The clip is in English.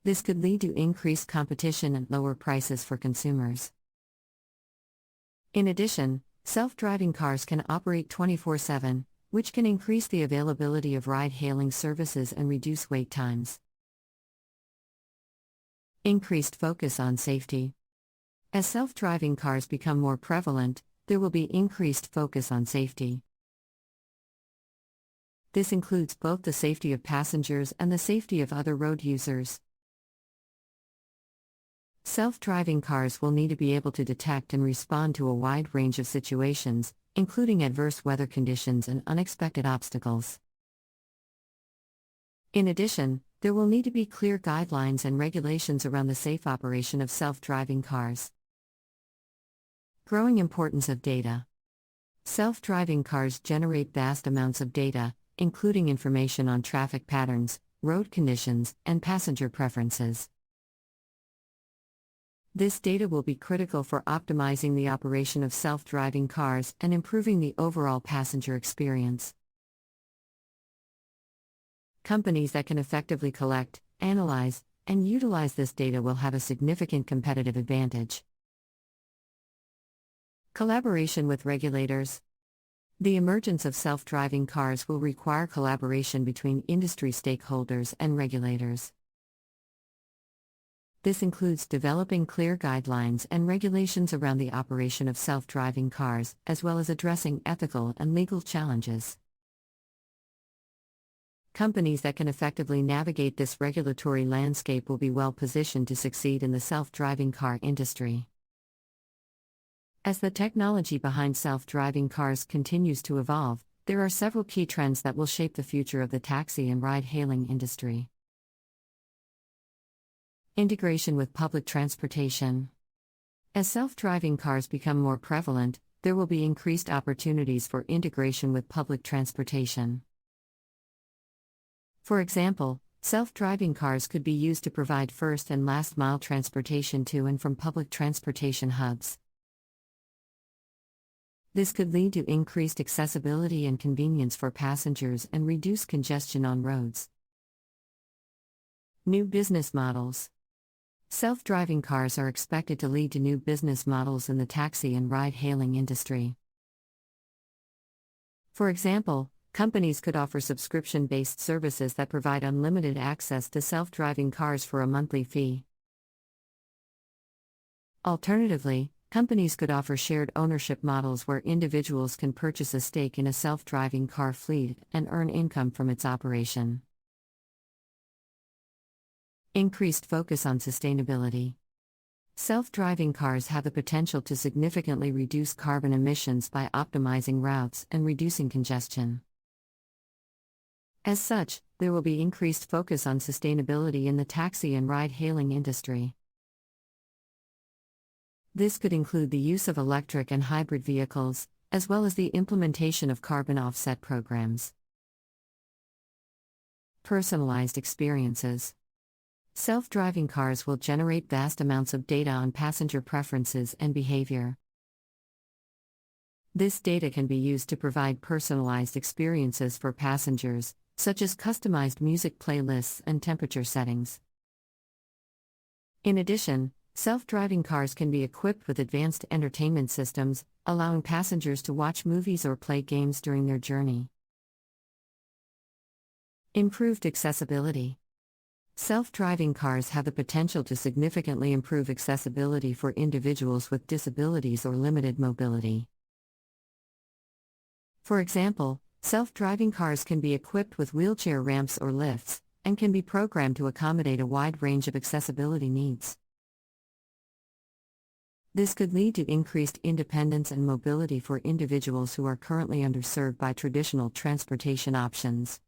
This could lead to increased competition and lower prices for consumers. In addition, self-driving cars can operate 24/7, which can increase the availability of ride-hailing services and reduce wait times. Increased focus on safety. As self-driving cars become more prevalent, there will be increased focus on safety. This includes both the safety of passengers and the safety of other road users. Self-driving cars will need to be able to detect and respond to a wide range of situations, including adverse weather conditions and unexpected obstacles. In addition, there will need to be clear guidelines and regulations around the safe operation of self-driving cars. Growing importance of data. Self-driving cars generate vast amounts of data, including information on traffic patterns, road conditions, and passenger preferences. This data will be critical for optimizing the operation of self-driving cars and improving the overall passenger experience. Companies that can effectively collect, analyze, and utilize this data will have a significant competitive advantage. Collaboration with regulators. The emergence of self-driving cars will require collaboration between industry stakeholders and regulators. This includes developing clear guidelines and regulations around the operation of self-driving cars, as well as addressing ethical and legal challenges. Companies that can effectively navigate this regulatory landscape will be well positioned to succeed in the self-driving car industry. As the technology behind self-driving cars continues to evolve, there are several key trends that will shape the future of the taxi and ride-hailing industry. Integration with public transportation. As self-driving cars become more prevalent, there will be increased opportunities for integration with public transportation. For example, self-driving cars could be used to provide first and last mile transportation to and from public transportation hubs. This could lead to increased accessibility and convenience for passengers and reduce congestion on roads. New business models. Self-driving cars are expected to lead to new business models in the taxi and ride-hailing industry. For example, companies could offer subscription-based services that provide unlimited access to self-driving cars for a monthly fee. Alternatively, companies could offer shared ownership models where individuals can purchase a stake in a self-driving car fleet and earn income from its operation. Increased focus on sustainability. Self-driving cars have the potential to significantly reduce carbon emissions by optimizing routes and reducing congestion. As such, there will be increased focus on sustainability in the taxi and ride-hailing industry. This could include the use of electric and hybrid vehicles, as well as the implementation of carbon offset programs. Personalized experiences. Self-driving cars will generate vast amounts of data on passenger preferences and behavior. This data can be used to provide personalized experiences for passengers, such as customized music playlists and temperature settings. In addition, self-driving cars can be equipped with advanced entertainment systems, allowing passengers to watch movies or play games during their journey. Improved accessibility. Self-driving cars have the potential to significantly improve accessibility for individuals with disabilities or limited mobility. For example, self-driving cars can be equipped with wheelchair ramps or lifts, and can be programmed to accommodate a wide range of accessibility needs. This could lead to increased independence and mobility for individuals who are currently underserved by traditional transportation options.